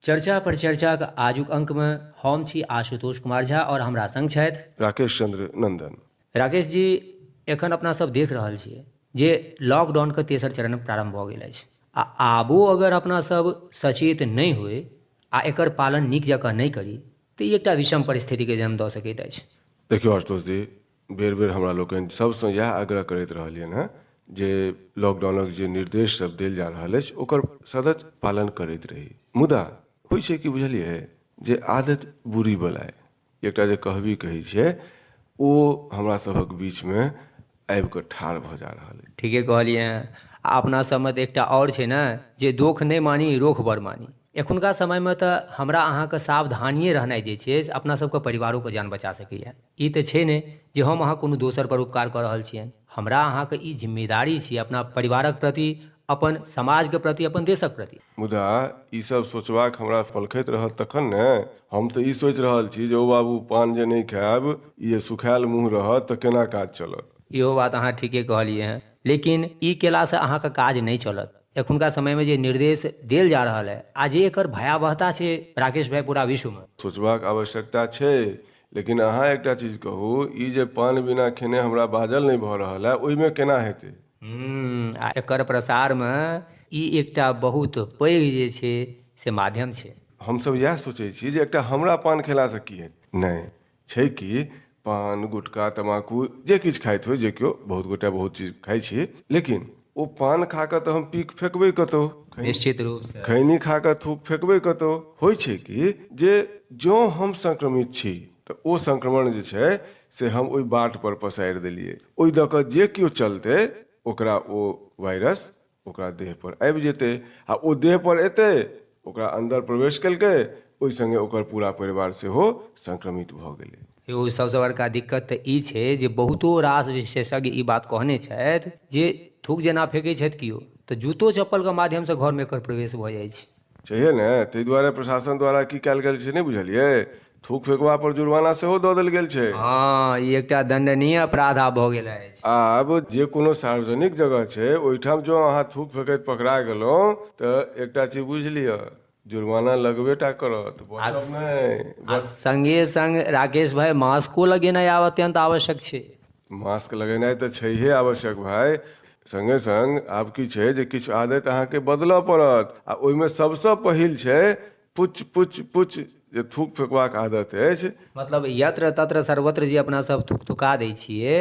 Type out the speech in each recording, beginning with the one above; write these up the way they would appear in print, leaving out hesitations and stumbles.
चर्चा पर चर्चा के आजुक अंक में हम छी आशुतोष कुमार झा और हमरा संग छथि राकेश चंद्र नंदन। राकेश जी, एखन अपना सब देख रहल छियै जे लॉकडाउन के तेसर चरण प्रारंभ भऽ गेल अछि आ आबो अगर अपना सब सचेत नहि होइ आ एकर पालन नीक जकाँ नहि करी तऽ ई एकटा विषम परिस्थितिके जन्म दऽ सकैत अछि। देखियौ आशुतोष जी, बेर बेर हमरा लोकनि सबसँ इएह आग्रह करैत रहलियनि हँ जे लॉकडाउनक जे निर्देश सब देल जा रहल अछि ओकर सतत पालन करैत रही। मुदा होइ छै कि बुझलियै जे आदत बुरी बलाय एकटा जे कहबी कहै छै ओ हमरा सभक बीचमे आबि कऽ ठाढ़ भऽ जा रहल अछि। ठीके कहलियै हँ। आ अपना सबमे तऽ एकटा आओर छै ने जे दोख नहि मानी रोख बड़ मानी। एखुनका समयमे तऽ हमरा अहाँके सावधानिए रहनाइ जे छै से अपना सबके परिवारोके जान बचा सकैए। ई तऽ छै नहि जे हम अहाँ कोनो दोसर पर उपकार कऽ रहल छियनि। हमरा अहाँके ई जिम्मेदारी छी अपना परिवारक प्रति, अपन समाजके प्रति, अपन देशक प्रति। मुदा ई सब सोचबाक हमरा पलखैत रहत तखन ने। हम तऽ ई सोचि रहल छी जे ओ बाबू पान जे नहि खायब, ई सुखायल मुँह रहत तऽ केना काज चलत। इहो बात अहाँ ठीके कहलियै हँ, लेकिन ई केलासँ अहाँके काज नहि चलत। एखुनका समयमे जे निर्देश देल जा रहल है आ जे एकर भयावहता छै राकेश भाई पूरा विश्वमे, सोचबाक आवश्यकता छै। लेकिन अहाँ एकटा चीज कहू, ई जे पान बिना खेने हमरा बाजल नहि भऽ रहल है, ओहिमे केना हेतै? आ एकर प्रसारमे ई एकटा बहुत पैघ जे छै से माध्यम छै। हमसब इएह सोचै छी जे एकटा हमरा पान खेलासँ की हेतै। नहि छै कि पान गुटखा तमाकू जे किछु खाइत होइ, जे केओ बहुत गोटा बहुत चीज खाइ छी, लेकिन ओ पान खा कऽ तऽ हम पीक फेकबै कतहु। निश्चित रूपसँ खैनी खा कऽ थूक फेकबै कतहु। होइ छै कि जे जँ हम संक्रमित छी तऽ ओ संक्रमण जे छै से हम ओहि बाट पर पसारि देलियै, ओहि दऽ कऽ जे केओ चलतै ओकरा ओ वायरस ओकरा देह पर आबि जेतै आ ओ देह पर एतै, ओकरा अन्दर प्रवेश केलकै, ओहि संगे ओकर पूरा परिवार सेहो संक्रमित भऽ गेलै। यौ, सबसँ बड़का दिक्कत तऽ ई छै जे बहुतो रास विशेषज्ञ ई बात कहने छथि जे थूक जेना फेंकै छथि किओ तऽ जूतो चप्पलके माध्यमसँ घरमे एकर प्रवेश भऽ जाइ छै। छैहे ने, ताहि दुआरे प्रशासन द्वारा की कयल गेल छै नहि बुझलियै, थूक फेकबा पर जुर्माना सेहो दऽ देल गेल छै। हँ, ई एकटा दंडनीय अपराध आब भऽ गेल अछि। आब जे कोनो सार्वजनिक जगह छै ओहिठाम जो अहाँ थूक फेकैत पकड़ा गेलहुँ तऽ एकटा चीज बुझि लिअ, जुर्माना लगबे टा करत, बचब नहि। संगे संग राकेश भाई, मास्को लगेनाइ आब अत्यंत आवश्यक छै। मास्क लगेनाइ तऽ छैहे आवश्यक भाई, संगे संग आब की छै जे किछु आदत अहाँके बदलऽ पड़त आ ओहिमे सबसँ पहिल छै पुच पुच पुच जे थूक फेकबाक आदत अछि। मतलब यत्र तत्र सर्वत्र जे अपना सब थुकथुका दै छियै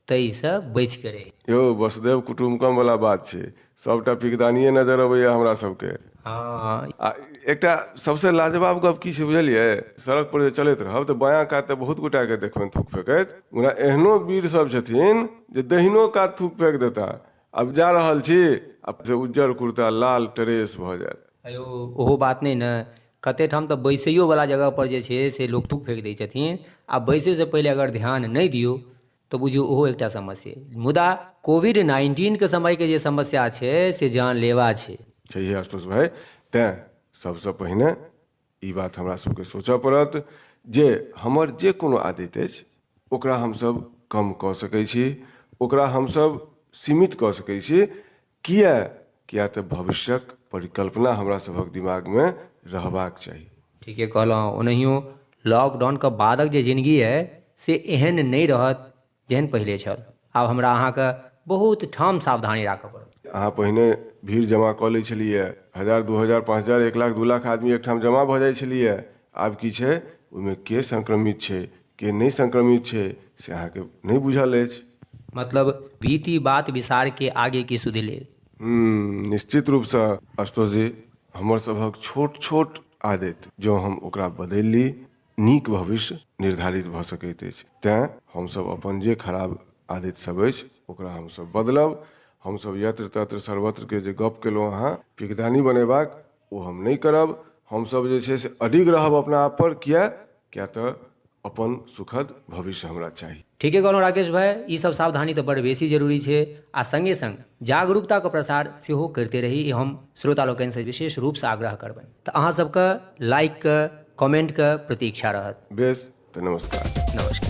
ताहिसँ बचि के रही। यौ, वसुदेव कुटुम्बकम वाला बात छै, सबटा पिकदानिये नजर अबैया हमरा सबके। हाँ, आ एकटा सबसे लाजवाब गप की छै बुझलियै, सड़क पर जे चलैत रहब तऽ बायां कात तऽ बहुत गोटाके देखबनि थूक फेकैत, मुदा एहनो वीर सब छथिन जे दहिनो कात थूक फेक देता। अब जा रहल छी, अब से उज्जर कुर्ता लाल ड्रेस भऽ जायत। अयो ओहो बात नहि ने, कते ठाम तऽ बैसैयो वाला जगह पर जे छै से लोक थूक फेक दै छथिन आ बैसै से पहिले अगर ध्यान नहि दियौ तऽ बुझियौ ओहो एकटा समस्या। मुदा कोविड-19 के समय के जे समस्या छै से जानलेवा छै। छैहे आशुतोष भाई, तेँ सबसँ पहिने ई बात हमरा सबके सोचऽ पड़त जे हमर जे कोनो आदत अछि ओकरा हमसब कम कऽ सकै छी, ओकरा हमसब सीमित कऽ सकै छी। किया तऽ भविष्यक परिकल्पना हमरा सभक दिमागमे रहबाक चाही। ठीके कहलहुँ। ओनाहियो लॉकडाउनके बादक जे जिनगी है से एहन नहि रहत जेहन पहिले छल। आब हमरा अहाँके बहुत ठाम सावधानी राखऽ पड़त। अहाँ पहिने भीड़ जमा कऽ लै छलियै, 1000, 2000, 5000, 1 लाख, 2 लाख आदमी एकठाम जमा भऽ जाइ छलियै। आब की छै, ओहिमे के संक्रमित छै के नहि संक्रमित छै से अहाँके नहि बुझल अछि। मतलब बीती बात विसार के आगे की सुधिले। निश्चित रूपसँ आशुतोष जी, हमर सभक छोट छोट आदत जँ हम ओकरा बदलि ली, नीक भविष्य निर्धारित भऽ सकैत अछि। तेँ हमसब अपन जे खराब आदत सब अछि ओकरा हमसब बदलब। हमसब यत्र तत्र सर्वत्र के जे गप केलहुँ अहाँ पिकदानी बनेबाक, ओ हम नहि करब। हमसब जे छै से अडिग रहब अपना आप पर। किया तऽ अपन सुखद भविष्य हमरा चाही। ठीके कहलहुँ राकेश भाई, ई सब सावधानी तऽ बड़ बेसी जरूरी छै आ संगे संग जागरूकताके प्रसार सेहो करिते रही। हम श्रोता लोकनिसँ विशेष रूपसँ आग्रह करबनि तऽ अहाँ सबके लाइकके कमेंटके प्रतीक्षा रहत। बेस तऽ नमस्कार। नमस्कार।